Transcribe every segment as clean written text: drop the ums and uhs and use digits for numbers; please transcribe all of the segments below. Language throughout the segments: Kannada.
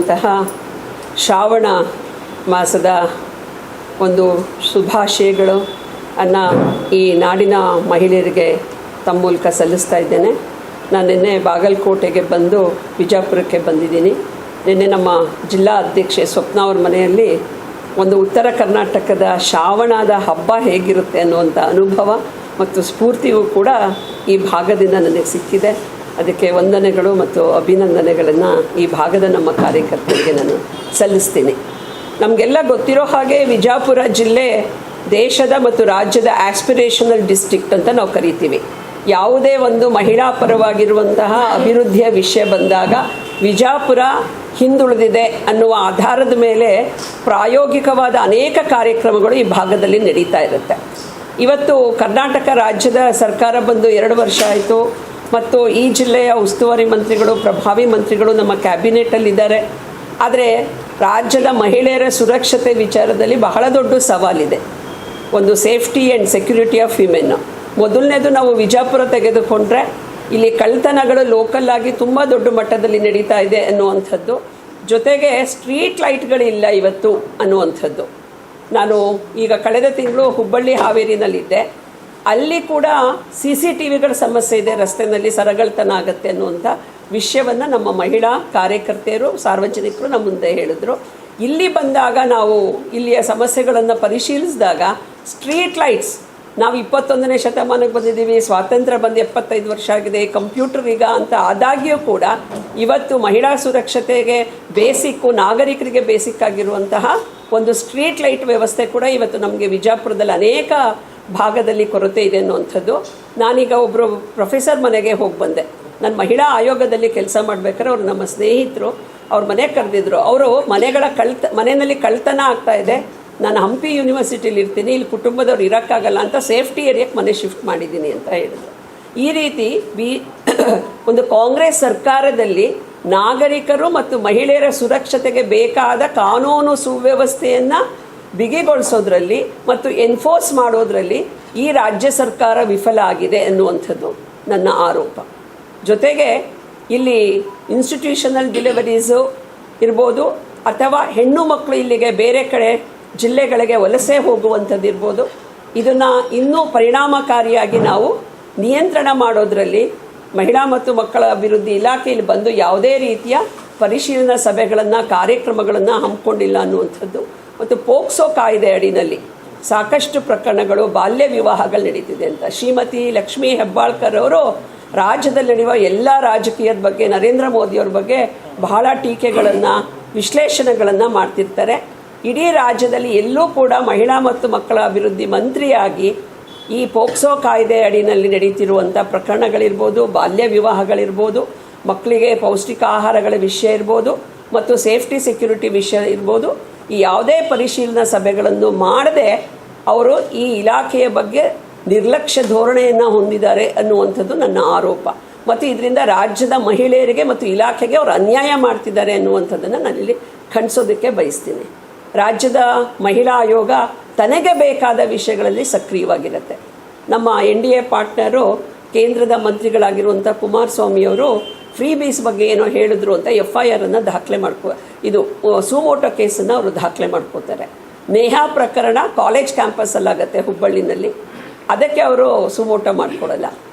ಅಂತಹ ಶ್ರಾವಣ ಮಾಸದ ಒಂದು ಶುಭಾಶಯಗಳು ಈ ನಾಡಿನ ಮಹಿಳೆಯರಿಗೆ ತಮ್ಮ ಮೂಲಕ ಸಲ್ಲಿಸ್ತಾ ಇದ್ದೇನೆ. ನಾನು ನಿನ್ನೆ ಬಾಗಲಕೋಟೆಗೆ ಬಂದು ವಿಜಯಪುರಕ್ಕೆ ಬಂದಿದ್ದೀನಿ. ನಿನ್ನೆ ನಮ್ಮ ಜಿಲ್ಲಾ ಅಧ್ಯಕ್ಷೆ ಸ್ವಪ್ನ ಅವ್ರ ಮನೆಯಲ್ಲಿ ಒಂದು ಉತ್ತರ ಕರ್ನಾಟಕದ ಶ್ರಾವಣದ ಹಬ್ಬ ಹೇಗಿರುತ್ತೆ ಅನ್ನುವಂಥ ಅನುಭವ ಮತ್ತು ಸ್ಫೂರ್ತಿಯೂ ಕೂಡ ಈ ಭಾಗದಿಂದ ನನಗೆ ಸಿಕ್ಕಿದೆ. ಅದಕ್ಕೆ ವಂದನೆಗಳು ಮತ್ತು ಅಭಿನಂದನೆಗಳನ್ನು ಈ ಭಾಗದ ನಮ್ಮ ಕಾರ್ಯಕರ್ತರಿಗೆ ನಾನು ಸಲ್ಲಿಸ್ತೀನಿ. ನಮಗೆಲ್ಲ ಗೊತ್ತಿರೋ ಹಾಗೆ ವಿಜಯಪುರ ಜಿಲ್ಲೆ ದೇಶದ ಮತ್ತು ರಾಜ್ಯದ ಆಸ್ಪಿರೇಷನಲ್ ಡಿಸ್ಟ್ರಿಕ್ಟ್ ಅಂತ ನಾವು ಕರಿತೀವಿ. ಯಾವುದೇ ಒಂದು ಮಹಿಳಾ ಪರವಾಗಿರುವಂತಹ ಅಭಿವೃದ್ಧಿಯ ವಿಷಯ ಬಂದಾಗ ವಿಜಯಪುರ ಹಿಂದುಳಿದಿದೆ ಅನ್ನುವ ಆಧಾರದ ಮೇಲೆ ಪ್ರಾಯೋಗಿಕವಾದ ಅನೇಕ ಕಾರ್ಯಕ್ರಮಗಳು ಈ ಭಾಗದಲ್ಲಿ ನಡೀತಾ ಇರುತ್ತೆ. ಇವತ್ತು ಕರ್ನಾಟಕ ರಾಜ್ಯದ ಸರ್ಕಾರ ಬಂದು 2 ವರ್ಷ ಆಯಿತು ಮತ್ತು ಈ ಜಿಲ್ಲೆಯ ಉಸ್ತುವಾರಿ ಮಂತ್ರಿಗಳು, ಪ್ರಭಾವಿ ಮಂತ್ರಿಗಳು ನಮ್ಮ ಕ್ಯಾಬಿನೆಟಲ್ಲಿದ್ದಾರೆ. ಆದರೆ ರಾಜ್ಯದ ಮಹಿಳೆಯರ ಸುರಕ್ಷತೆ ವಿಚಾರದಲ್ಲಿ ಬಹಳ ದೊಡ್ಡ ಸವಾಲಿದೆ. ಒಂದು safety and security of women. ಮೊದಲನೇದು ನಾವು ವಿಜಯಪುರ ತೆಗೆದುಕೊಂಡ್ರೆ ಇಲ್ಲಿ ಕಳ್ತನಗಳು ಲೋಕಲ್ ಆಗಿ ತುಂಬ ದೊಡ್ಡ ಮಟ್ಟದಲ್ಲಿ ನಡೀತಾ ಇದೆ ಅನ್ನುವಂಥದ್ದು. ಜೊತೆಗೆ ಸ್ಟ್ರೀಟ್ ಲೈಟ್ಗಳಿಲ್ಲ ಇವತ್ತು ಅನ್ನುವಂಥದ್ದು. ನಾನು ಈಗ ಕಳೆದ ತಿಂಗಳು ಹುಬ್ಬಳ್ಳಿ ಹಾವೇರಿನಲ್ಲಿದ್ದೆ. ಅಲ್ಲಿ ಕೂಡ CCTVಗಳ ಸಮಸ್ಯೆ ಇದೆ, ರಸ್ತೆಯಲ್ಲಿ ಸರಗಳ್ತನ ಆಗುತ್ತೆ ಅನ್ನುವಂಥ ವಿಷಯವನ್ನು ನಮ್ಮ ಮಹಿಳಾ ಕಾರ್ಯಕರ್ತೆಯರು, ಸಾರ್ವಜನಿಕರು ನಮ್ಮ ಮುಂದೆ ಹೇಳಿದ್ರು. ಇಲ್ಲಿ ಬಂದಾಗ ನಾವು ಇಲ್ಲಿಯ ಸಮಸ್ಯೆಗಳನ್ನು ಪರಿಶೀಲಿಸಿದಾಗ ಸ್ಟ್ರೀಟ್ ಲೈಟ್ಸ್, ನಾವು 21ನೇ ಶತಮಾನಕ್ಕೆ ಬಂದಿದ್ದೀವಿ, ಸ್ವಾತಂತ್ರ್ಯ ಬಂದು 75 ವರ್ಷ ಆಗಿದೆ, ಕಂಪ್ಯೂಟರ್ ಈಗ ಅಂತ ಆದಾಗ್ಯೂ ಕೂಡ ಇವತ್ತು ಮಹಿಳಾ ಸುರಕ್ಷತೆಗೆ ಬೇಸಿಕ್ಕು, ನಾಗರಿಕರಿಗೆ ಬೇಸಿಕ್ ಆಗಿರುವಂತಹ ಒಂದು ಸ್ಟ್ರೀಟ್ ಲೈಟ್ ವ್ಯವಸ್ಥೆ ಕೂಡ ಇವತ್ತು ನಮಗೆ ವಿಜಯಪುರದಲ್ಲಿ ಅನೇಕ ಭಾಗದಲ್ಲಿ ಕೊರತೆ ಇದೆ ಅನ್ನುವಂಥದ್ದು. ನಾನೀಗ ಒಬ್ಬರು ಪ್ರೊಫೆಸರ್ ಮನೆಗೆ ಹೋಗಿ ಬಂದೆ. ನಾನು ಮಹಿಳಾ ಆಯೋಗದಲ್ಲಿ ಕೆಲಸ ಮಾಡಬೇಕಾದ್ರೆ ಅವರು ನಮ್ಮ ಸ್ನೇಹಿತರು ಅವ್ರ ಮನೆಗೆ ಕರೆದಿದ್ರು. ಅವರು ಮನೆಯಲ್ಲಿ ಕಳ್ತನ ಆಗ್ತಾ ಇದೆ, ನಾನು ಹಂಪಿ ಯೂನಿವರ್ಸಿಟಿಲಿ ಇರ್ತೀನಿ, ಇಲ್ಲಿ ಕುಟುಂಬದವ್ರು ಇರೋಕ್ಕಾಗಲ್ಲ ಅಂತ ಸೇಫ್ಟಿ ಏರಿಯಾಕ್ಕೆ ಮನೆ ಶಿಫ್ಟ್ ಮಾಡಿದ್ದೀನಿ ಅಂತ ಹೇಳಿದ್ರು. ಈ ರೀತಿ ಒಂದು ಕಾಂಗ್ರೆಸ್ ಸರ್ಕಾರದಲ್ಲಿ ನಾಗರಿಕರು ಮತ್ತು ಮಹಿಳೆಯರ ಸುರಕ್ಷತೆಗೆ ಬೇಕಾದ ಕಾನೂನು ಸುವ್ಯವಸ್ಥೆಯನ್ನು ಬಿಗಿಗೊಳಿಸೋದ್ರಲ್ಲಿ ಮತ್ತು ಎನ್ಫೋರ್ಸ್ ಮಾಡೋದ್ರಲ್ಲಿ ಈ ರಾಜ್ಯ ಸರ್ಕಾರ ವಿಫಲ ಆಗಿದೆ ಅನ್ನುವಂಥದ್ದು ನನ್ನ ಆರೋಪ. ಜೊತೆಗೆ ಇಲ್ಲಿ ಇನ್ಸ್ಟಿಟ್ಯೂಷನಲ್ ಡೆಲಿವರೀಸು ಇರ್ಬೋದು ಅಥವಾ ಹೆಣ್ಣು ಮಕ್ಕಳು ಇಲ್ಲಿಗೆ ಬೇರೆ ಕಡೆ ಜಿಲ್ಲೆಗಳಿಗೆ ವಲಸೆ ಹೋಗುವಂಥದ್ದು ಇರ್ಬೋದು, ಇದನ್ನು ಇನ್ನೂ ಪರಿಣಾಮಕಾರಿಯಾಗಿ ನಾವು ನಿಯಂತ್ರಣ ಮಾಡೋದರಲ್ಲಿ ಮಹಿಳಾ ಮತ್ತು ಮಕ್ಕಳ ಅಭಿವೃದ್ಧಿ ಇಲಾಖೆಯಲ್ಲಿ ಬಂದು ಯಾವುದೇ ರೀತಿಯ ಪರಿಶೀಲನಾ ಸಭೆಗಳನ್ನು, ಕಾರ್ಯಕ್ರಮಗಳನ್ನು ಹಮ್ಮಿಕೊಂಡಿಲ್ಲ ಅನ್ನುವಂಥದ್ದು. ಮತ್ತು ಪೋಕ್ಸೋ ಕಾಯ್ದೆ ಅಡಿನಲ್ಲಿ ಸಾಕಷ್ಟು ಪ್ರಕರಣಗಳು, ಬಾಲ್ಯ ವಿವಾಹಗಳು ನಡೀತಿದೆ ಅಂತ ಶ್ರೀಮತಿ ಲಕ್ಷ್ಮೀ ಹೆಬ್ಬಾಳ್ಕರ್ ಅವರು ರಾಜ್ಯದಲ್ಲಿ ನಡೆಯುವ ಎಲ್ಲ ರಾಜಕೀಯದ ಬಗ್ಗೆ, ನರೇಂದ್ರ ಮೋದಿಯವ್ರ ಬಗ್ಗೆ ಬಹಳ ಟೀಕೆಗಳನ್ನು, ವಿಶ್ಲೇಷಣೆಗಳನ್ನು ಮಾಡ್ತಿರ್ತಾರೆ. ಇಡೀ ರಾಜ್ಯದಲ್ಲಿ ಎಲ್ಲೂ ಕೂಡ ಮಹಿಳಾ ಮತ್ತು ಮಕ್ಕಳ ಅಭಿವೃದ್ಧಿ ಮಂತ್ರಿಯಾಗಿ ಈ ಪೋಕ್ಸೋ ಕಾಯ್ದೆ ಅಡಿನಲ್ಲಿ ನಡೀತಿರುವಂಥ ಪ್ರಕರಣಗಳಿರ್ಬೋದು, ಬಾಲ್ಯ ವಿವಾಹಗಳಿರ್ಬೋದು, ಮಕ್ಕಳಿಗೆ ಪೌಷ್ಟಿಕ ಆಹಾರಗಳ ವಿಷಯ ಇರ್ಬೋದು ಮತ್ತು ಸೇಫ್ಟಿ ಸೆಕ್ಯುರಿಟಿ ವಿಷಯ ಇರ್ಬೋದು, ಈ ಯಾವುದೇ ಪರಿಶೀಲನಾ ಸಭೆಗಳನ್ನು ಮಾಡದೆ ಅವರು ಈ ಇಲಾಖೆಯ ಬಗ್ಗೆ ನಿರ್ಲಕ್ಷ್ಯ ಧೋರಣೆಯನ್ನು ಹೊಂದಿದ್ದಾರೆ ಅನ್ನುವಂಥದ್ದು ನನ್ನ ಆರೋಪ. ಮತ್ತು ಇದರಿಂದ ರಾಜ್ಯದ ಮಹಿಳೆಯರಿಗೆ ಮತ್ತು ಇಲಾಖೆಗೆ ಅವರು ಅನ್ಯಾಯ ಮಾಡ್ತಿದ್ದಾರೆ ಅನ್ನುವಂಥದ್ದನ್ನು ನಾನಿಲ್ಲಿ ಖಂಡಿಸೋದಕ್ಕೆ ಬಯಸ್ತೀನಿ. ರಾಜ್ಯದ ಮಹಿಳಾ ಆಯೋಗ ತನಗೆ ಬೇಕಾದ ವಿಷಯಗಳಲ್ಲಿ ಸಕ್ರಿಯವಾಗಿರುತ್ತೆ. ನಮ್ಮ NDA ಪಾರ್ಟ್ನರು ಕೇಂದ್ರದ ಮಂತ್ರಿಗಳಾಗಿರುವಂಥ ಕುಮಾರಸ್ವಾಮಿಯವರು ಫ್ರೀ ಬೀಸ್ ಬಗ್ಗೆ ಏನೋ ಹೇಳಿದ್ರು ಅಂತ FIR ದಾಖಲೆ ಇದು ಸುಮೋಟೋ ಕೇಸನ್ನು ಅವರು ದಾಖಲೆ ಮಾಡ್ಕೋತಾರೆ. ನೇಹಾ ಪ್ರಕರಣ ಕಾಲೇಜ್ ಕ್ಯಾಂಪಸ್ಸಲ್ಲಾಗತ್ತೆ ಹುಬ್ಬಳ್ಳಿನಲ್ಲಿ, ಅದಕ್ಕೆ ಅವರು ಸುಮೋಟೋ ಮಾಡಿಕೊಡಲ್ಲ.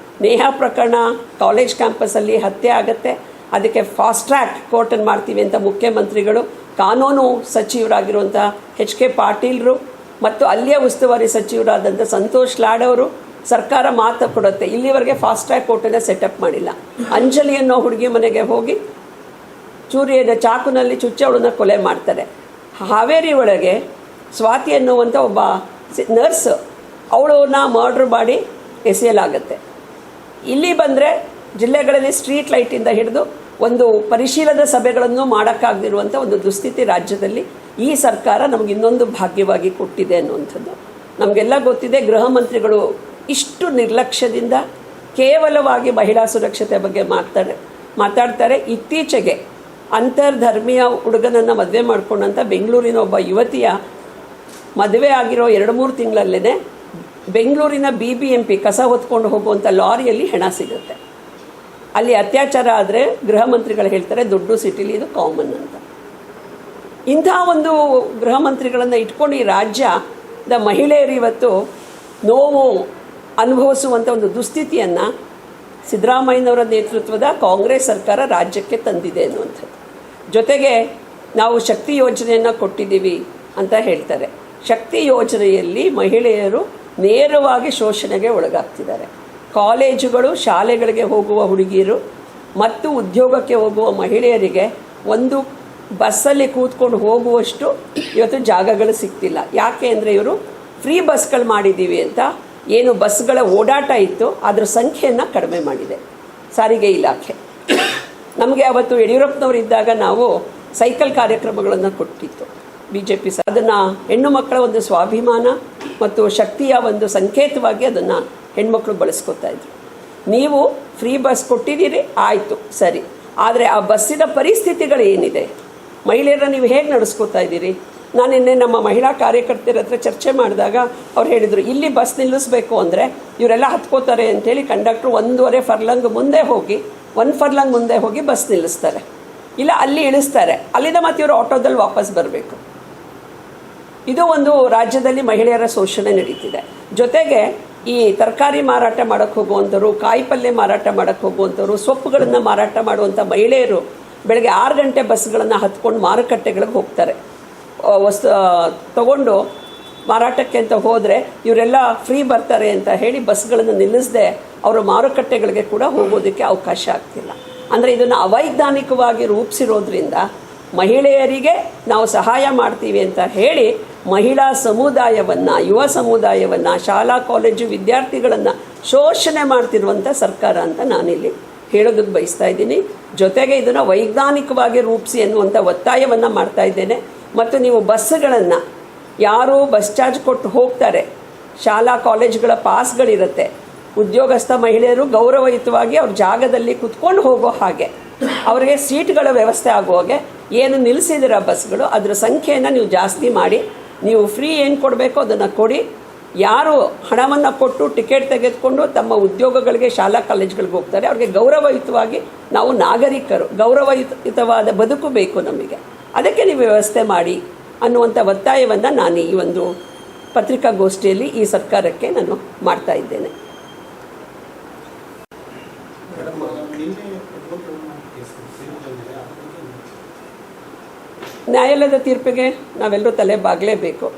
ನೇಹಾ ಪ್ರಕರಣ ಕಾಲೇಜ್ ಕ್ಯಾಂಪಸ್ಸಲ್ಲಿ ಹತ್ಯೆ ಆಗುತ್ತೆ, ಅದಕ್ಕೆ ಫಾಸ್ಟ್ ಟ್ರ್ಯಾಕ್ ಕೋರ್ಟನ್ನು ಮಾಡ್ತೀವಿ ಅಂತ ಮುಖ್ಯಮಂತ್ರಿಗಳು, ಕಾನೂನು ಸಚಿವರಾಗಿರುವಂಥ HK ಪಾಟೀಲ್ರು ಮತ್ತು ಅಲ್ಲಿಯ ಉಸ್ತುವಾರಿ ಸಚಿವರಾದಂಥ ಸಂತೋಷ್ ಲಾಡ್ ಅವರು ಸರ್ಕಾರ ಮಾತು ಕೊಡುತ್ತೆ, ಇಲ್ಲಿವರೆಗೆ ಫಾಸ್ಟ್ ಟ್ರ್ಯಾಕ್ ಕೋರ್ಟನ್ನು ಸೆಟಪ್ ಮಾಡಿಲ್ಲ. ಅಂಜಲಿ ಅನ್ನೋ ಹುಡುಗಿ ಮನೆಗೆ ಹೋಗಿ ಚಾಕುನಲ್ಲಿ ಚುಚ್ಚಿ ಅವಳನ್ನ ಕೊಲೆ ಮಾಡ್ತಾರೆ. ಹಾವೇರಿ ಒಳಗೆ ಸ್ವಾತಿ ಅನ್ನುವಂಥ ಒಬ್ಬ ನರ್ಸ್, ಅವಳನ್ನ ಮರ್ಡ್ರ್ ಮಾಡಿ ಎಸೆಯಲಾಗತ್ತೆ. ಇಲ್ಲಿ ಬಂದರೆ ಜಿಲ್ಲೆಗಳಲ್ಲಿ ಸ್ಟ್ರೀಟ್ ಲೈಟಿಂದ ಹಿಡಿದು ಒಂದು ಪರಿಶೀಲನಾ ಸಭೆಗಳನ್ನು ಮಾಡೋಕ್ಕಾಗದಿರುವಂಥ ಒಂದು ದುಸ್ಥಿತಿ ರಾಜ್ಯದಲ್ಲಿ ಈ ಸರ್ಕಾರ ನಮಗೆ ಇನ್ನೊಂದು ಭಾಗ್ಯವಾಗಿ ಕೊಟ್ಟಿದೆ ಅನ್ನುವಂಥದ್ದು ನಮಗೆಲ್ಲ ಗೊತ್ತಿದೆ. ಗೃಹ ಮಂತ್ರಿಗಳು ಇಷ್ಟು ನಿರ್ಲಕ್ಷ್ಯದಿಂದ ಕೇವಲವಾಗಿ ಮಹಿಳಾ ಸುರಕ್ಷತೆ ಬಗ್ಗೆ ಮಾತಾಡ್ತಾರೆ. ಇತ್ತೀಚೆಗೆ ಅಂತರ್ಧರ್ಮೀಯ ಹುಡುಗನನ್ನು ಮದುವೆ ಮಾಡಿಕೊಂಡಂಥ ಬೆಂಗಳೂರಿನ ಒಬ್ಬ ಯುವತಿಯ ಮದುವೆ ಆಗಿರೋ 2-3 ತಿಂಗಳಲ್ಲೇ ಬೆಂಗಳೂರಿನ BBMP ಕಸ ಹೊತ್ಕೊಂಡು ಹೋಗುವಂಥ ಲಾರಿಯಲ್ಲಿ ಹೆಣ ಸಿಗುತ್ತೆ. ಅಲ್ಲಿ ಅತ್ಯಾಚಾರ ಆದರೆ ಗೃಹ ಮಂತ್ರಿಗಳು ಹೇಳ್ತಾರೆ ದೊಡ್ಡ ಸಿಟಿಲಿ ಇದು ಕಾಮನ್ ಅಂತ. ಇಂಥ ಒಂದು ಗೃಹ ಮಂತ್ರಿಗಳನ್ನು ಇಟ್ಕೊಂಡು ಈ ರಾಜ್ಯದ ಮಹಿಳೆಯರು ಇವತ್ತು ನೋವು ಅನುಭವಿಸುವಂಥ ಒಂದು ದುಸ್ಥಿತಿಯನ್ನು ಸಿದ್ದರಾಮಯ್ಯನವರ ನೇತೃತ್ವದ ಕಾಂಗ್ರೆಸ್ ಸರ್ಕಾರ ರಾಜ್ಯಕ್ಕೆ ತಂದಿದೆ ಅನ್ನುವಂಥದ್ದು. ಜೊತೆಗೆ ನಾವು ಶಕ್ತಿ ಯೋಜನೆಯನ್ನು ಕೊಟ್ಟಿದ್ದೀವಿ ಅಂತ ಹೇಳ್ತಾರೆ. ಶಕ್ತಿ ಯೋಜನೆಯಲ್ಲಿ ಮಹಿಳೆಯರು ನೇರವಾಗಿ ಶೋಷಣೆಗೆ ಒಳಗಾಗ್ತಿದ್ದಾರೆ. ಕಾಲೇಜುಗಳು ಶಾಲೆಗಳಿಗೆ ಹೋಗುವ ಹುಡುಗಿಯರು ಮತ್ತು ಉದ್ಯೋಗಕ್ಕೆ ಹೋಗುವ ಮಹಿಳೆಯರಿಗೆ ಒಂದು ಬಸ್ಸಲ್ಲಿ ಕೂತ್ಕೊಂಡು ಹೋಗುವಷ್ಟು ಇವತ್ತು ಜಾಗಗಳು ಸಿಗ್ತಿಲ್ಲ. ಯಾಕೆ ಅಂದರೆ ಇವರು ಫ್ರೀ ಬಸ್ಗಳು ಮಾಡಿದ್ದೀವಿ ಅಂತ ಏನು ಬಸ್ಗಳ ಓಡಾಟ ಇತ್ತು ಅದರ ಸಂಖ್ಯೆಯನ್ನು ಕಡಿಮೆ ಮಾಡಿದೆ ಸಾರಿಗೆ ಇಲಾಖೆ. ನಮಗೆ ಅವತ್ತು ಯಡಿಯೂರಪ್ಪನವರಿದ್ದಾಗ ನಾವು ಸೈಕಲ್ ಕಾರ್ಯಕ್ರಮಗಳನ್ನು ಕೊಟ್ಟಿತ್ತು BJP. ಅದನ್ನು ಹೆಣ್ಣು ಮಕ್ಕಳ ಒಂದು ಸ್ವಾಭಿಮಾನ ಮತ್ತು ಶಕ್ತಿಯ ಒಂದು ಸಂಕೇತವಾಗಿ ಅದನ್ನು ಹೆಣ್ಮಕ್ಳು ಬಳಸ್ಕೊತಾ ಇದ್ರು. ನೀವು ಫ್ರೀ ಬಸ್ ಕೊಟ್ಟಿದ್ದೀರಿ, ಆಯಿತು ಸರಿ, ಆದರೆ ಆ ಬಸ್ಸಿನ ಪರಿಸ್ಥಿತಿಗಳು ಏನಿದೆ, ಮಹಿಳೆಯರನ್ನ ನೀವು ಹೇಗೆ ನಡೆಸ್ಕೊತಾ ಇದ್ದೀರಿ? ನಾನು ನಿನ್ನೆ ನಮ್ಮ ಮಹಿಳಾ ಕಾರ್ಯಕರ್ತರ ಹತ್ರ ಚರ್ಚೆ ಮಾಡಿದಾಗ ಅವ್ರು ಹೇಳಿದರು, ಇಲ್ಲಿ ಬಸ್ ನಿಲ್ಲಿಸಬೇಕು ಅಂದರೆ ಇವರೆಲ್ಲ ಹತ್ಕೋತಾರೆ ಅಂಥೇಳಿ ಕಂಡಕ್ಟ್ರು 1.5 ಫರ್ಲಾಂಗ್ ಮುಂದೆ ಹೋಗಿ 1 ಫರ್ಲಾಂಗ್ ಮುಂದೆ ಹೋಗಿ ಬಸ್ ನಿಲ್ಲಿಸ್ತಾರೆ, ಇಲ್ಲ ಅಲ್ಲಿ ಇಳಿಸ್ತಾರೆ, ಅಲ್ಲಿಂದ ಮತ್ತೆ ಇವರು ಆಟೋದಲ್ಲಿ ವಾಪಸ್ ಬರಬೇಕು. ಇದು ಒಂದು ರಾಜ್ಯದಲ್ಲಿ ಮಹಿಳೆಯರ ಶೋಷಣೆ ನಡೀತಿದೆ. ಜೊತೆಗೆ ಈ ತರಕಾರಿ ಮಾರಾಟ ಮಾಡೋಕ್ಕೆ ಹೋಗುವಂಥವ್ರು, ಕಾಯಿ ಪಲ್ಯ ಮಾರಾಟ ಮಾಡೋಕ್ಕೆ ಹೋಗುವಂಥವ್ರು, ಸೊಪ್ಪುಗಳನ್ನು ಮಾರಾಟ ಮಾಡುವಂಥ ಮಹಿಳೆಯರು ಬೆಳಗ್ಗೆ 6 ಗಂಟೆ ಬಸ್ಗಳನ್ನು ಹತ್ಕೊಂಡು ಮಾರುಕಟ್ಟೆಗಳಿಗೆ ಹೋಗ್ತಾರೆ. ವಸ್ತು ತಗೊಂಡು ಮಾರಾಟಕ್ಕೆ ಅಂತ ಹೋದರೆ ಇವರೆಲ್ಲ ಫ್ರೀ ಬರ್ತಾರೆ ಅಂತ ಹೇಳಿ ಬಸ್ಗಳನ್ನು ನಿಲ್ಲಿಸದೆ ಅವರ ಮಾರುಕಟ್ಟೆಗಳಿಗೆ ಕೂಡ ಹೋಗೋದಕ್ಕೆ ಅವಕಾಶ ಆಗ್ತಿಲ್ಲ. ಅಂದರೆ ಇದನ್ನು ಅವೈಜ್ಞಾನಿಕವಾಗಿ ರೂಪಿಸಿರೋದ್ರಿಂದ ಮಹಿಳೆಯರಿಗೆ ನಾವು ಸಹಾಯ ಮಾಡ್ತೀವಿ ಅಂತ ಹೇಳಿ ಮಹಿಳಾ ಸಮುದಾಯವನ್ನು, ಯುವ ಸಮುದಾಯವನ್ನು, ಶಾಲಾ ಕಾಲೇಜು ವಿದ್ಯಾರ್ಥಿಗಳನ್ನು ಶೋಷಣೆ ಮಾಡ್ತಿರುವಂಥ ಸರ್ಕಾರ ಅಂತ ನಾನಿಲ್ಲಿ ಹೇಳೋದಕ್ಕೆ ಬಯಸ್ತಾ ಇದ್ದೀನಿ. ಜೊತೆಗೆ ಇದನ್ನು ವೈಜ್ಞಾನಿಕವಾಗಿ ರೂಪಿಸಿ ಅನ್ನುವಂಥ ಒತ್ತಾಯವನ್ನು ಮಾಡ್ತಾ ಇದ್ದೇನೆ. ಮತ್ತು ನೀವು ಬಸ್ಸುಗಳನ್ನು ಯಾರು ಬಸ್ ಚಾರ್ಜ್ ಕೊಟ್ಟು ಹೋಗ್ತಾರೆ, ಶಾಲಾ ಕಾಲೇಜುಗಳ ಪಾಸ್ಗಳಿರುತ್ತೆ, ಉದ್ಯೋಗಸ್ಥ ಮಹಿಳೆಯರು ಗೌರವಯುತವಾಗಿ ಅವ್ರ ಜಾಗದಲ್ಲಿ ಕುತ್ಕೊಂಡು ಹೋಗೋ ಹಾಗೆ, ಅವರಿಗೆ ಸೀಟ್ಗಳ ವ್ಯವಸ್ಥೆ ಆಗೋ ಹಾಗೆ ಏನು ನಿಲ್ಲಿಸಿದಿರ ಬಸ್ಗಳು ಅದರ ಸಂಖ್ಯೆಯನ್ನು ನೀವು ಜಾಸ್ತಿ ಮಾಡಿ, ನೀವು ಫ್ರೀ ಏನು ಕೊಡಬೇಕೋ ಅದನ್ನು ಕೊಡಿ. ಯಾರು ಹಣವನ್ನು ಕೊಟ್ಟು ಟಿಕೆಟ್ ತೆಗೆದುಕೊಂಡು ತಮ್ಮ ಉದ್ಯೋಗಗಳಿಗೆ ಶಾಲಾ ಕಾಲೇಜುಗಳಿಗೆ ಹೋಗ್ತಾರೆ ಅವ್ರಿಗೆ ಗೌರವಯುತವಾಗಿ, ನಾವು ನಾಗರಿಕರು ಗೌರವಯುತವಾದ ಬದುಕು ಬೇಕು ನಮಗೆ, ಅದಕ್ಕೆ ನೀವು ವ್ಯವಸ್ಥೆ ಮಾಡಿ ಅನ್ನುವಂಥ ಒತ್ತಾಯವನ್ನು ನಾನು ಈ ಒಂದು ಪತ್ರಿಕಾಗೋಷ್ಠಿಯಲ್ಲಿ ಈ ಸರ್ಕಾರಕ್ಕೆ ನಾನು ಮಾಡ್ತಾ ಇದ್ದೇನೆ. ನ್ಯಾಯಾಲಯದ ತೀರ್ಪಿಗೆ ನಾವೆಲ್ಲರೂ ತಲೆ ಬಾಗಲೇಬೇಕು.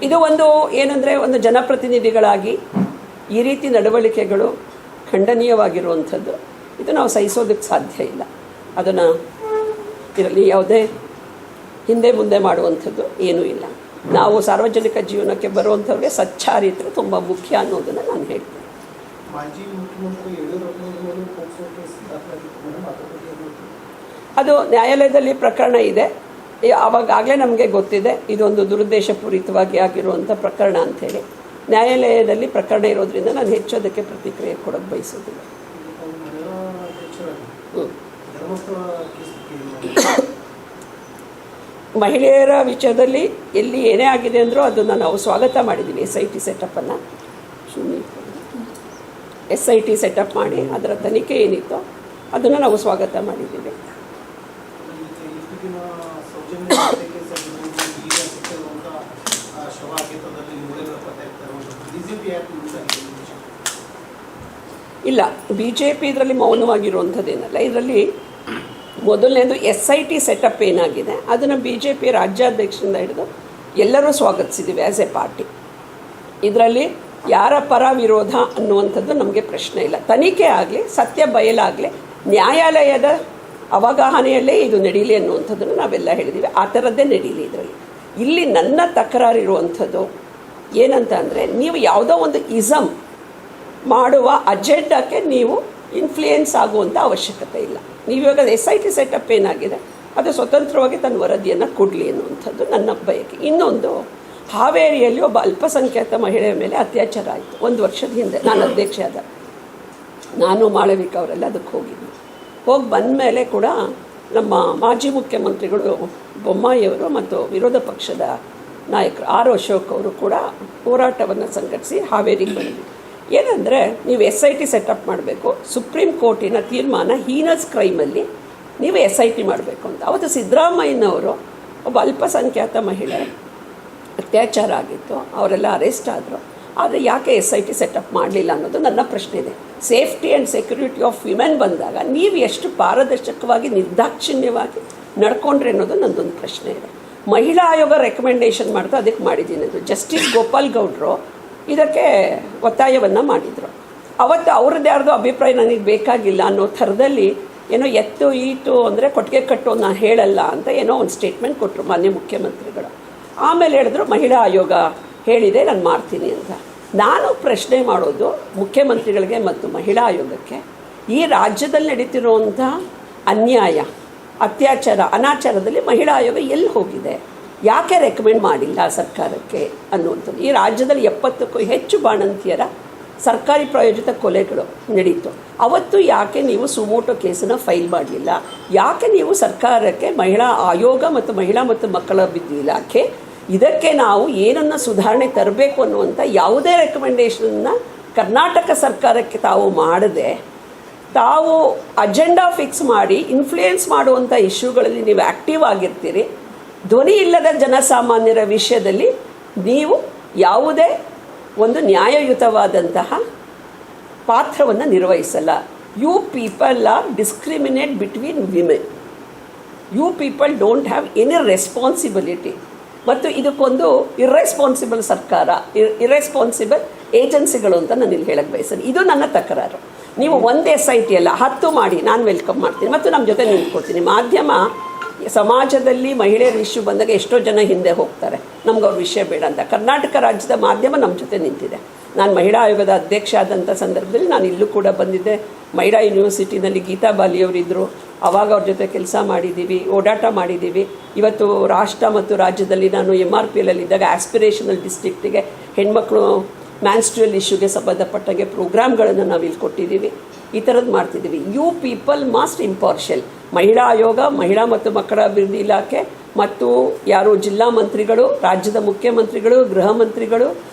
ಇದು ಒಂದು ಏನಂದರೆ, ಒಂದು ಜನಪ್ರತಿನಿಧಿಗಳಾಗಿ ಈ ರೀತಿ ನಡವಳಿಕೆಗಳು ಖಂಡನೀಯವಾಗಿರುವಂಥದ್ದು. ಇದು ನಾವು ಸಹಿಸೋದಕ್ಕೆ ಸಾಧ್ಯ ಇಲ್ಲ. ಅದನ್ನು ಇದರಲ್ಲಿ ಯಾವುದೇ ಹಿಂದೆ ಮುಂದೆ ಮಾಡುವಂಥದ್ದು ಏನೂ ಇಲ್ಲ. ನಾವು ಸಾರ್ವಜನಿಕ ಜೀವನಕ್ಕೆ ಬರುವಂಥವ್ರಿಗೆ ಸಚ್ಚಾರಿತ್ರೆ ತುಂಬ ಮುಖ್ಯ ಅನ್ನೋದನ್ನು ನಾನು ಹೇಳ್ತೀನಿ. ಅದು ನ್ಯಾಯಾಲಯದಲ್ಲಿ ಪ್ರಕರಣ ಇದೆ. ಆವಾಗಲೇ ನಮಗೆ ಗೊತ್ತಿದೆ ಇದೊಂದು ದುರುದ್ದೇಶಪೂರಿತವಾಗಿ ಆಗಿರುವಂಥ ಪ್ರಕರಣ ಅಂಥೇಳಿ. ನ್ಯಾಯಾಲಯದಲ್ಲಿ ಪ್ರಕರಣ ಇರೋದ್ರಿಂದ ನಾನು ಹೆಚ್ಚು ಅದಕ್ಕೆ ಪ್ರತಿಕ್ರಿಯೆ ಕೊಡೋಕ್ಕೆ ಬಯಸೋದಿಲ್ಲ. ಮಹಿಳೆಯರ ವಿಷಯದಲ್ಲಿ ಎಲ್ಲಿ ಏನೇ ಆಗಿದೆ ಅಂದರೂ ಅದನ್ನು ನಾವು ಸ್ವಾಗತ ಮಾಡಿದ್ದೀವಿ. SIT ಸೆಟಪ್ಪನ್ನು SIT ಸೆಟಪ್ ಮಾಡಿ ಅದರ ತನಿಖೆ ಏನಿತ್ತೋ ಅದನ್ನು ನಾವು ಸ್ವಾಗತ ಮಾಡಿದ್ದೀವಿ. ಇಲ್ಲ, BJP ಇದರಲ್ಲಿ ಮೌನವಾಗಿರುವಂಥದ್ದೇನಲ್ಲ. ಇದರಲ್ಲಿ ಮೊದಲನೇದು SIT ಸೆಟಪ್ ಏನಾಗಿದೆ ಅದನ್ನು BJP ರಾಜ್ಯಾಧ್ಯಕ್ಷರಿಂದ ಹಿಡಿದು ಎಲ್ಲರೂ ಸ್ವಾಗತಿಸಿದ್ದೀವಿ ಆ್ಯಸ್ ಎ ಪಾರ್ಟಿ. ಇದರಲ್ಲಿ ಯಾರ ಪರ ವಿರೋಧ ಅನ್ನುವಂಥದ್ದು ನಮಗೆ ಪ್ರಶ್ನೆ ಇಲ್ಲ. ತನಿಖೆ ಆಗಲಿ, ಸತ್ಯ ಬಯಲಾಗಲಿ, ನ್ಯಾಯಾಲಯದ ಅವಗಾಹನೆಯಲ್ಲೇ ಇದು ನಡೀಲಿ ಅನ್ನುವಂಥದ್ದನ್ನು ನಾವೆಲ್ಲ ಹೇಳಿದ್ದೀವಿ. ಆ ಥರದ್ದೇ ನಡೀಲಿ. ಇದರಲ್ಲಿ ಇಲ್ಲಿ ನನ್ನ ತಕರಾರಿರುವಂಥದ್ದು ಏನಂತ ಅಂದರೆ, ನೀವು ಯಾವುದೋ ಒಂದು ಇಸಮ್ ಮಾಡುವ ಅಜೆಂಡಕ್ಕೆ ನೀವು ಇನ್ಫ್ಲೂಯೆನ್ಸ್ ಆಗುವಂಥ ಅವಶ್ಯಕತೆ ಇಲ್ಲ. ನೀವಿವಾಗ SIT ಸೆಟಪ್ ಏನಾಗಿದೆ ಅದು ಸ್ವತಂತ್ರವಾಗಿ ತನ್ನ ವರದಿಯನ್ನು ಕೊಡಲಿ ಅನ್ನುವಂಥದ್ದು ನನ್ನ ಬಯಕೆ. ಇನ್ನೊಂದು, ಹಾವೇರಿಯಲ್ಲಿ ಒಬ್ಬ ಅಲ್ಪಸಂಖ್ಯಾತ ಮಹಿಳೆಯ ಮೇಲೆ ಅತ್ಯಾಚಾರ ಆಯಿತು 1 ವರ್ಷದ ಹಿಂದೆ. ನಾನು ಅಧ್ಯಕ್ಷ ಆದ, ನಾನು ಮಾಳವಿಕ ಅವರೆಲ್ಲ ಅದಕ್ಕೆ ಹೋಗಿದ್ವಿ. ಹೋಗಿ ಬಂದ ಮೇಲೆ ಕೂಡ ನಮ್ಮ ಮಾಜಿ ಮುಖ್ಯಮಂತ್ರಿಗಳು ಬೊಮ್ಮಾಯಿಯವರು ಮತ್ತು ವಿರೋಧ ಪಕ್ಷದ ನಾಯಕರು R ಅಶೋಕ್ ಅವರು ಕೂಡ ಹೋರಾಟವನ್ನು ಸಂಘಟಿಸಿ ಹಾವೇರಿಗೆ ಬಂದ್ವಿ. ಏನಂದರೆ, ನೀವು SIT ಸೆಟಪ್ ಮಾಡಬೇಕು. ಸುಪ್ರೀಂ ಕೋರ್ಟಿನ ತೀರ್ಮಾನ ಹೀನಸ್ ಕ್ರೈಮಲ್ಲಿ ನೀವು SIT ಮಾಡಬೇಕು ಅಂತ. ಅವತ್ತು ಸಿದ್ದರಾಮಯ್ಯನವರು ಒಬ್ಬ ಅಲ್ಪಸಂಖ್ಯಾತ ಮಹಿಳೆ ಅತ್ಯಾಚಾರ ಆಗಿತ್ತು, ಅವರೆಲ್ಲ ಅರೆಸ್ಟ್ ಆದರು. ಆದರೆ ಯಾಕೆ SIT ಸೆಟಪ್ ಮಾಡಲಿಲ್ಲ ಅನ್ನೋದು ನನ್ನ ಪ್ರಶ್ನೆ ಇದೆ. Safety and security of women ಬಂದಾಗ ನೀವು ಎಷ್ಟು ಪಾರದರ್ಶಕವಾಗಿ ನಿರ್ದಾಕ್ಷಿಣ್ಯವಾಗಿ ನಡ್ಕೊಂಡ್ರೆ ಅನ್ನೋದು ನನ್ನದೊಂದು ಪ್ರಶ್ನೆ ಇದೆ. ಮಹಿಳಾ ಆಯೋಗ ರೆಕಮೆಂಡೇಷನ್ ಮಾಡ್ತಾ ಅದಕ್ಕೆ ಮಾಡಿದ್ದೀನಿ. ಅದು ಜಸ್ಟಿಸ್ ಗೋಪಾಲ್ ಗೌಡ್ರು ಇದಕ್ಕೆ ಒತ್ತಾಯವನ್ನು ಮಾಡಿದರು. ಅವತ್ತು ಅವ್ರದ್ದು ಯಾರ್ದು ಅಭಿಪ್ರಾಯ ನನಗೆ ಬೇಕಾಗಿಲ್ಲ ಅನ್ನೋ ಥರದಲ್ಲಿ ಏನೋ ಎತ್ತು ಈಟು ಅಂದರೆ ಕೊಟ್ಟಿಗೆ ಕಟ್ಟು ನಾನು ಹೇಳಲ್ಲ ಅಂತ ಏನೋ ಒಂದು ಸ್ಟೇಟ್ಮೆಂಟ್ ಕೊಟ್ಟರು ಮಾನ್ಯ ಮುಖ್ಯಮಂತ್ರಿಗಳು. ಆಮೇಲೆ ಹೇಳಿದ್ರು ಮಹಿಳಾ ಆಯೋಗ ಹೇಳಿದೆ ನಾನು ಮಾಡ್ತೀನಿ ಅಂತ. ನಾನು ಪ್ರಶ್ನೆ ಮಾಡೋದು ಮುಖ್ಯಮಂತ್ರಿಗಳಿಗೆ ಮತ್ತು ಮಹಿಳಾ ಆಯೋಗಕ್ಕೆ, ಈ ರಾಜ್ಯದಲ್ಲಿ ನಡೀತಿರುವಂಥ ಅನ್ಯಾಯ, ಅತ್ಯಾಚಾರ, ಅನಾಚಾರದಲ್ಲಿ ಮಹಿಳಾ ಆಯೋಗ ಎಲ್ಲಿ ಹೋಗಿದೆ, ಯಾಕೆ ರೆಕಮೆಂಡ್ ಮಾಡಿಲ್ಲ ಸರ್ಕಾರಕ್ಕೆ ಅನ್ನುವಂಥದ್ದು. ಈ ರಾಜ್ಯದಲ್ಲಿ 70ಕ್ಕೂ ಹೆಚ್ಚು ಬಾಣಂತಿಯರ ಸರ್ಕಾರಿ ಪ್ರಾಯೋಜಿತ ಕೊಲೆಗಳು ನಡೀತು. ಅವತ್ತು ಯಾಕೆ ನೀವು ಸುಮೋಟೋ ಕೇಸನ್ನು ಫೈಲ್ ಮಾಡಲಿಲ್ಲ? ಯಾಕೆ ನೀವು ಸರ್ಕಾರಕ್ಕೆ ಮಹಿಳಾ ಆಯೋಗ ಮತ್ತು ಮಹಿಳಾ ಮತ್ತು ಮಕ್ಕಳ ಅಭಿವೃದ್ಧಿ ಇಲಾಖೆ ಇದಕ್ಕೆ ನಾವು ಏನನ್ನು ಸುಧಾರಣೆ ತರಬೇಕು ಅನ್ನುವಂಥ ಯಾವುದೇ ರೆಕಮೆಂಡೇಷನನ್ನು ಕರ್ನಾಟಕ ಸರ್ಕಾರಕ್ಕೆ ತಾವು ಮಾಡದೆ ತಾವು ಅಜೆಂಡಾ ಫಿಕ್ಸ್ ಮಾಡಿ ಇನ್ಫ್ಲೂಯೆನ್ಸ್ ಮಾಡುವಂಥ ಇಶ್ಯೂಗಳಲ್ಲಿ ನೀವು ಆ್ಯಕ್ಟಿವ್ ಆಗಿರ್ತೀರಿ. ಧ್ವನಿ ಇಲ್ಲದ ಜನಸಾಮಾನ್ಯರ ವಿಷಯದಲ್ಲಿ ನೀವು ಯಾವುದೇ ಒಂದು ನ್ಯಾಯಯುತವಾದಂತಹ ಪಾತ್ರವನ್ನು ನಿರ್ವಹಿಸಲ್ಲ. You people are discriminate between women. You people don't have any responsibility. ಮತ್ತು ಇದಕ್ಕೊಂದು ಇರ್ರೆಸ್ಪಾನ್ಸಿಬಲ್ ಸರ್ಕಾರ, ಇರ್ರೆಸ್ಪಾನ್ಸಿಬಲ್ ಏಜೆನ್ಸಿಗಳು ಅಂತ ನಾನು ಇಲ್ಲಿ ಹೇಳಕ್ಕೆ ಬಯಸ್ತೀನಿ. ಇದು ನನ್ನ ತಕರಾರು. ನೀವು ಒಂದೇ SIT ಅಲ್ಲ 10 ಮಾಡಿ, ನಾನು ವೆಲ್ಕಮ್ ಮಾಡ್ತೀನಿ ಮತ್ತು ನಮ್ಮ ಜೊತೆ ನಿಂತ್ಕೊಡ್ತೀನಿ. ಮಾಧ್ಯಮ ಸಮಾಜದಲ್ಲಿ ಮಹಿಳೆಯರ ಇಶ್ಯೂ ಬಂದಾಗ ಎಷ್ಟೋ ಜನ ಹಿಂದೆ ಹೋಗ್ತಾರೆ, ನಮ್ಗೆ ಅವ್ರ ವಿಷಯ ಬೇಡ ಅಂತ. ಕರ್ನಾಟಕ ರಾಜ್ಯದ ಮಾಧ್ಯಮ ನಮ್ಮ ಜೊತೆ ನಿಂತಿದೆ. ನಾನು ಮಹಿಳಾ ಆಯೋಗದ ಅಧ್ಯಕ್ಷ ಆದಂಥ ಸಂದರ್ಭದಲ್ಲಿ ನಾನು ಇಲ್ಲೂ ಕೂಡ ಬಂದಿದ್ದೆ. ಮಹಿಳಾ ಯೂನಿವರ್ಸಿಟಿನಲ್ಲಿ ಗೀತಾ ಬಾಲಿಯವರಿದ್ದರು, ಆವಾಗ ಅವ್ರ ಜೊತೆ ಕೆಲಸ ಮಾಡಿದ್ದೀವಿ, ಓಡಾಟ ಮಾಡಿದ್ದೀವಿ. ಇವತ್ತು ರಾಷ್ಟ್ರ ಮತ್ತು ರಾಜ್ಯದಲ್ಲಿ ನಾನು MRPLಲ್ಲಿದ್ದಾಗ ಆಸ್ಪಿರೇಷನಲ್ ಡಿಸ್ಟ್ರಿಕ್ಟಿಗೆ ಹೆಣ್ಮಕ್ಳು ಮ್ಯಾನ್ಸ್ಟ್ರಿಯಲ್ ಇಶ್ಯೂಗೆ ಸಂಬಂಧಪಟ್ಟಂಗೆ ಪ್ರೋಗ್ರಾಮ್ಗಳನ್ನು ನಾವು ಇಲ್ಲಿ ಕೊಟ್ಟಿದ್ದೀವಿ. ಈ ಥರದ್ದು ಮಾಡ್ತಿದ್ದೀವಿ. You people must impartial. ಮಹಿಳಾ ಆಯೋಗ, ಮಹಿಳಾ ಮತ್ತು ಮಕ್ಕಳ ಅಭಿವೃದ್ಧಿ ಇಲಾಖೆ ಮತ್ತು ಯಾರು ಜಿಲ್ಲಾ ಮಂತ್ರಿಗಳು, ರಾಜ್ಯದ ಮುಖ್ಯಮಂತ್ರಿಗಳು, ಗೃಹ ಮಂತ್ರಿಗಳು,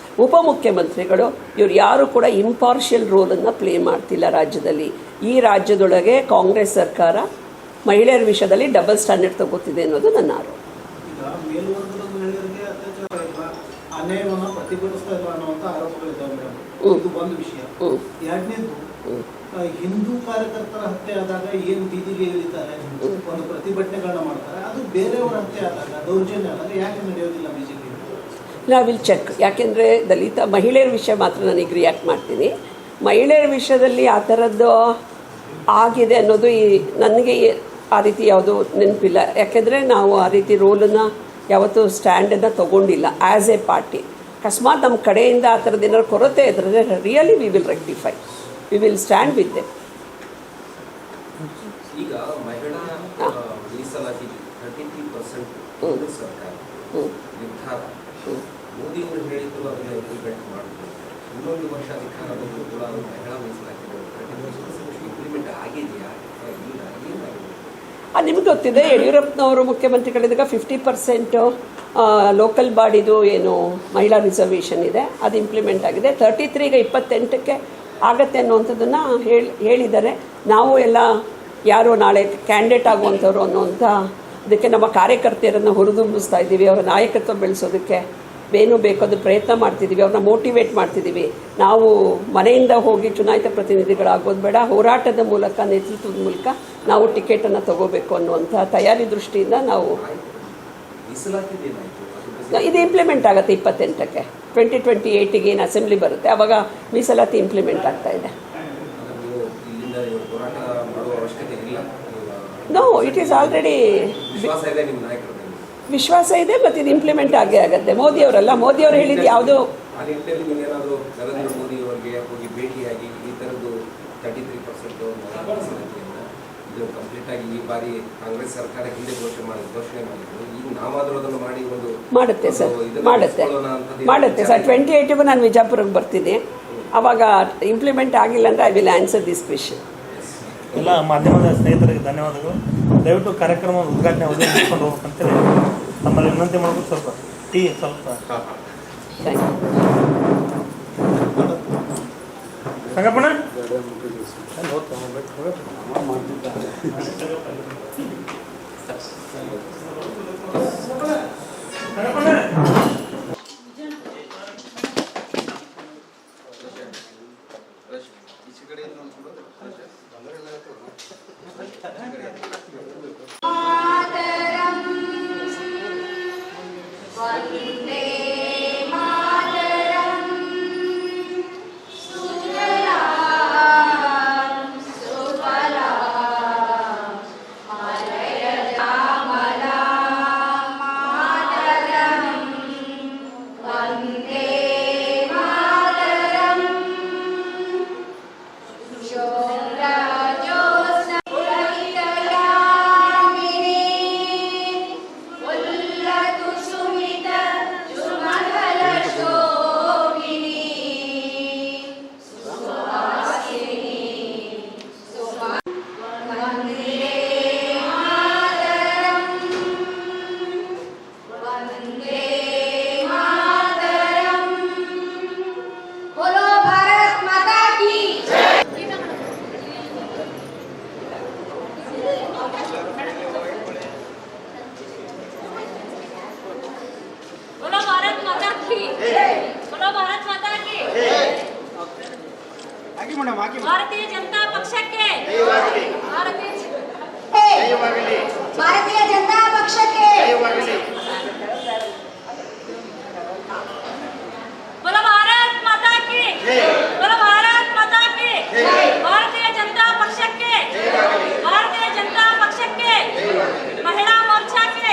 ಉಪಮುಖ್ಯಮಂತ್ರಿಗಳು, ಇವರು ಯಾರು ಕೂಡ ಇಂಪಾರ್ಷಿಯಲ್ ರೋಲನ್ನು ಪ್ಲೇ ಮಾಡ್ತಿಲ್ಲ ರಾಜ್ಯದಲ್ಲಿ. ಈ ರಾಜ್ಯದೊಳಗೆ ಕಾಂಗ್ರೆಸ್ ಸರ್ಕಾರ ಮಹಿಳೆಯರ ವಿಷಯದಲ್ಲಿ ಡಬಲ್ ಸ್ಟ್ಯಾಂಡರ್ಡ್ ತಗೋತಿದೆ ಅನ್ನೋದು ನನ್ನ ಆರೋಪ. ಅನ್ಯಾಯವನ್ನು ಪ್ರತಿಭಟಿಸ್ತಾ ಇಲ್ಲ ಅನ್ನುವಂಥ ಆರೋಪಗಳಿದ್ದಾವೆ ಮೇಡಮ್. ಇದು ಒಂದು ವಿಷಯ. ಎರಡನೇದು, ಹಿಂದೂ ಕಾರ್ಯಕರ್ತರ ಹತ್ಯೆ ಆದಾಗ ಏನು ಬೀದಿಗೆ ಇಳಿತಾರೆ, ಒಂದು ಪ್ರತಿಭಟನೆಗಳನ್ನ ಮಾಡ್ತಾರೆ, ಅದು ಬೇರೆಯವರ ಹತ್ಯೆ ಆದಾಗ, ದೌರ್ಜನ್ಯ ಆದಾಗ ಯಾಕೆ ನಡೆಯೋದಿಲ್ಲ ಬಿಜೆಪಿ? ನಾವು ವಿಲ್ ಚೆಕ್. ಯಾಕೆಂದರೆ ದಲಿತ ಮಹಿಳೆಯರ ವಿಷಯ ಮಾತ್ರ ನನಗೆ ರಿಯಾಕ್ಟ್ ಮಾಡ್ತೀನಿ. ಮಹಿಳೆಯರ ವಿಷಯದಲ್ಲಿ ಆ ಥರದ್ದು ಆಗಿದೆ ಅನ್ನೋದು ನನಗೆ ಆ ರೀತಿ ಯಾವುದೂ ನೆನಪಿಲ್ಲ. ಯಾಕೆಂದರೆ ನಾವು ಆ ರೀತಿ ರೋಲನ್ನು ಯಾವತ್ತೂ ಸ್ಟ್ಯಾಂಡನ್ನು ತೊಗೊಂಡಿಲ್ಲ ಆ್ಯಸ್ ಎ ಪಾರ್ಟಿ. ಅಕಸ್ಮಾತ್ ನಮ್ಮ ಕಡೆಯಿಂದ ಆ ಥರದ್ದು ಏನಾದ್ರು ಕೊರತೆ ಇದ್ದರೆ really we will rectify, we will stand with them. ಈಗ ಮಹಿಳಾ ಮೀಸಲಾತಿ 33% ಸರ್ಕಾರ ನಿರ್ಧಾರ ಮೋದಿ ಅವರು ಹೇಳಿದ್ರು ಅದನ್ನು ಇಂಪ್ಲಿಮೆಂಟ್ ಮಾಡಿದ್ರು. ಇನ್ನೊಂದು ವರ್ಷ ಅಧಿಕಾರ ಬಂದರೂ ಕೂಡ ಅದು ಮಹಿಳಾ ಮೀಸಲಾತಿ 33% ಇಂಪ್ಲಿಮೆಂಟ್ ಆಗಿದೆಯಾ ಇಲ್ಲ ಏನಾಗಿದೆ? ನಿಮ್ಗೆ ಗೊತ್ತಿದೆ, ಯಡಿಯೂರಪ್ಪನವರು ಮುಖ್ಯಮಂತ್ರಿಗಳಿದ್ದಾಗ 50% ಲೋಕಲ್ ಬಾಡಿದು ಏನು ಮಹಿಳಾ ರಿಸರ್ವೇಷನ್ ಇದೆ ಅದು ಇಂಪ್ಲಿಮೆಂಟ್ ಆಗಿದೆ. 33ಗೆ 28ಕ್ಕೆ ಆಗತ್ತೆ ಅನ್ನುವಂಥದ್ದನ್ನು ಹೇಳಿದ್ದಾರೆ. ನಾವು ಎಲ್ಲ ಯಾರು ನಾಳೆ ಕ್ಯಾಂಡಿಡೇಟ್ ಆಗುವಂಥವ್ರು ಅನ್ನುವಂಥ ಅದಕ್ಕೆ ನಮ್ಮ ಕಾರ್ಯಕರ್ತೆಯರನ್ನು ಹುರಿದುಂಬಿಸ್ತಾ ಇದ್ದೀವಿ. ಅವರ ನಾಯಕತ್ವ ಬೆಳೆಸೋದಕ್ಕೆ ಏನು ಬೇಕೋ ಅದು ಪ್ರಯತ್ನ ಮಾಡ್ತಿದ್ದೀವಿ, ಅವ್ರನ್ನ ಮೋಟಿವೇಟ್ ಮಾಡ್ತಿದ್ದೀವಿ. ನಾವು ಮನೆಯಿಂದ ಹೋಗಿ ಚುನಾಯಿತ ಪ್ರತಿನಿಧಿಗಳಾಗೋದು ಬೇಡ, ಹೋರಾಟದ ಮೂಲಕ, ನೇತೃತ್ವದ ಮೂಲಕ ನಾವು ಟಿಕೆಟನ್ನು ತಗೋಬೇಕು ಅನ್ನುವಂಥ ತಯಾರಿ ದೃಷ್ಟಿಯಿಂದ ನಾವು ಇದು ಇಂಪ್ಲಿಮೆಂಟ್ ಆಗುತ್ತೆ 28ಕ್ಕೆ. 2028ಗೆ ಏನು ಅಸೆಂಬ್ಲಿ ಬರುತ್ತೆ ಆವಾಗ ಮೀಸಲಾತಿ ಇಂಪ್ಲಿಮೆಂಟ್ ಆಗ್ತಾ ಇದೆ. ನೋ, ಇಟ್ ಈಸ್ ಆಲ್ರೆಡಿ ವಿಶ್ವಾಸ ಇದೆ ಮತ್ತು ಇದು ಇಂಪ್ಲಿಮೆಂಟ್ ಆಗೇ ಆಗುತ್ತೆ. ಮೋದಿಯವರಲ್ಲ, ಮೋದಿಯವರು ಹೇಳಿದ್ದು ಯಾವುದು ನರೇಂದ್ರ ಮೋದಿ ಅವರಿಗೆ ಹೋಗಿ ಭೇಟಿಯಾಗಿ ಈ ಥರದ್ದು 33% ಇದು ಕಂಪ್ಲೀಟ್ ಆಗಿ ಈ ಬಾರಿ ಕಾಂಗ್ರೆಸ್ ಸರ್ಕಾರ ಹಿಂದೆ ಘೋಷಣೆ ಮಾಡಿದ್ರು. ಈಗ ನಾವಾದರೂ ಅದನ್ನು ಮಾಡಿ ಒಂದು ಮಾಡುತ್ತೆ ಸರ್, ಮಾಡುತ್ತೆ ಸರ್. 28ಗೂ ನಾನು ವಿಜಾಪುರಕ್ಕೆ ಬರ್ತೀನಿ. ಆವಾಗ ಇಂಪ್ಲಿಮೆಂಟ್ ಆಗಿಲ್ಲ ಅಂದರೆ I will answer this question. ಎಲ್ಲ ಮಾಧ್ಯಮದ ಸ್ನೇಹಿತರಿಗೆ ಧನ್ಯವಾದಗಳು. ದಯವಿಟ್ಟು ಕಾರ್ಯಕ್ರಮ ಉದ್ಘಾಟನೆ ಮುಗಿಸ್ಕೊಂಡು ಹೋಗ್ಬೇಕಂತೇಳಿ ನಮ್ಮಲ್ಲಿ ವಿನಂತಿ ಮಾಡ್ಬೇಕು. ಸ್ವಲ್ಪ ಟೀ ಸ್ವಲ್ಪ ಥ್ಯಾಂಕ್ ಯು. ಸಂಗಪ್ಪಣ್ಣ ಭಾರತೀಯ ಜನತಾ ಪಕ್ಷಕ್ಕೆ ಭಾರತೀಯ ಜನತಾ ಪಕ್ಷಕ್ಕೆ बोलो भारत माता की बोलो भारत माता की ಭಾರತೀಯ ಜನತಾ ಪಕ್ಷಕ್ಕೆ ಭಾರತೀಯ ಜನತಾ ಪಕ್ಷಕ್ಕೆ ಮಹಿಳಾ ಮೋರ್ಚಾಕ್ಕೆ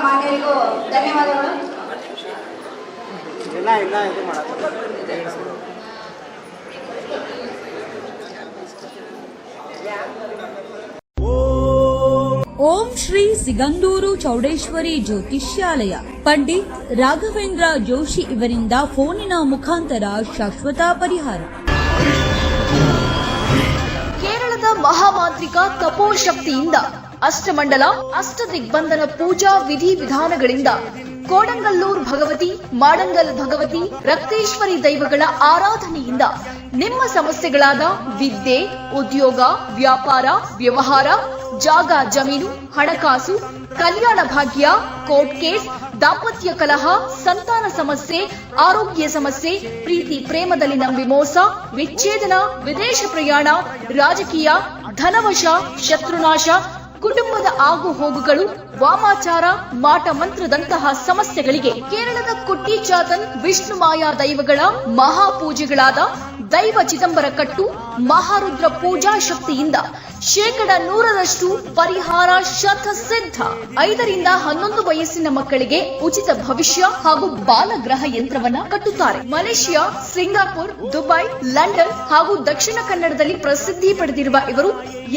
ಮಾನ್ಯರಿಗೂ ಧನ್ಯವಾದಗಳು. ಓಂ ಶ್ರೀ ಸಿಗಂದೂರು ಚೌಡೇಶ್ವರಿ ಜ್ಯೋತಿಷ್ಯಾಲಯ ಪಂಡಿತ್ ರಾಘವೇಂದ್ರ ಜೋಶಿ ಇವರಿಂದ ಫೋನಿನ ಮುಖಾಂತರ ಶಾಶ್ವತ ಪರಿಹಾರ. ಕೇರಳದ ಮಹಾಮಾಂತ್ರಿಕ ತಪೋಶಕ್ತಿಯಿಂದ ಅಷ್ಟಮಂಡಲ ಅಷ್ಟದಿಗ್ಬಂಧನ ಪೂಜಾ ವಿಧಿವಿಧಾನಗಳಿಂದ ಕೋಡಂಗಲ್ಲೂರ್ ಭಗವತಿ, ಮಾಡಂಗಲ್ ಭಗವತಿ, ರಕ್ತೇಶ್ವರಿ ದೈವಗಳ ಆರಾಧನೆಯಿಂದ ನಿಮ್ಮ ಸಮಸ್ಯೆಗಳಾದ ವಿದ್ಯೆ, ಉದ್ಯೋಗ, ವ್ಯಾಪಾರ, ವ್ಯವಹಾರ, ಜಾಗ ಜಮೀನು, ಹಣಕಾಸು, ಕಲ್ಯಾಣ ಭಾಗ್ಯ, ಕೋರ್ಟ್ ಕೇಸ್, ದಾಂಪತ್ಯ ಕಲಹ, ಸಂತಾನ ಸಮಸ್ಯೆ, ಆರೋಗ್ಯ ಸಮಸ್ಯೆ, ಪ್ರೀತಿ ಪ್ರೇಮದಲ್ಲಿ ನಂಬಿ ಮೋಸ, ವಿಚ್ಛೇದನ, ವಿದೇಶ ಪ್ರಯಾಣ, ರಾಜಕೀಯ, ಧನವಶ, ಶತ್ರುನಾಶ, ಕುಟುಂಬದ ಆಗು ಹೋಗುಗಳು, ವಾಮಾಚಾರ, ಮಾಟ ಮಂತ್ರದಂತಹ ಸಮಸ್ಯೆಗಳಿಗೆ ಕೇರಳದ ಕುಟ್ಟಿ ಚಾತನ್ ವಿಷ್ಣು ಮಾಯಾ ದೈವಗಳ ಮಹಾಪೂಜೆಗಳಾದ ದೈವ ಚಿದಂಬರ ಕಟ್ಟು, ಮಹಾರುದ್ರ ಪೂಜಾ ಶಕ್ತಿಯಿಂದ 100% ಪರಿಹಾರ ಶತಸಿದ್ಧ. 5 ರಿಂದ 11 ವಯಸ್ಸಿನ ಮಕ್ಕಳಿಗೆ ಉಚಿತ ಭವಿಷ್ಯ ಹಾಗೂ ಬಾಲಗ್ರಹ ಯಂತ್ರವನ್ನ ಕಟ್ಟುತ್ತಾರೆ. ಮಲೇಷಿಯಾ, ಸಿಂಗಾಪುರ್, ದುಬೈ, ಲಂಡನ್ ಹಾಗೂ ದಕ್ಷಿಣ ಕನ್ನಡದಲ್ಲಿ ಪ್ರಸಿದ್ಧಿ ಪಡೆದಿರುವ ಇವರು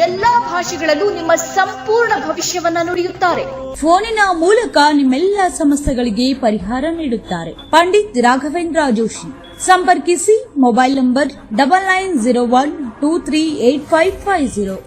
ಎಲ್ಲಾ ಭಾಷೆಗಳಲ್ಲೂ ನಿಮ್ಮ ಸಂಪೂರ್ಣ ಭವಿಷ್ಯವನ್ನ ನುಡಿಯುತ್ತಾರೆ. ಫೋನಿನ ಮೂಲಕ ನಿಮ್ಮೆಲ್ಲ ಸಮಸ್ಯೆಗಳಿಗೆ ಪರಿಹಾರ ನೀಡುತ್ತಾರೆ. ಪಂಡಿತ್ ರಾಘವೇಂದ್ರ ಜೋಶಿ. ಸಂಪರ್ಕಿಸಿ ಮೊಬೈಲ್ ನಂಬರ್ 9901238550.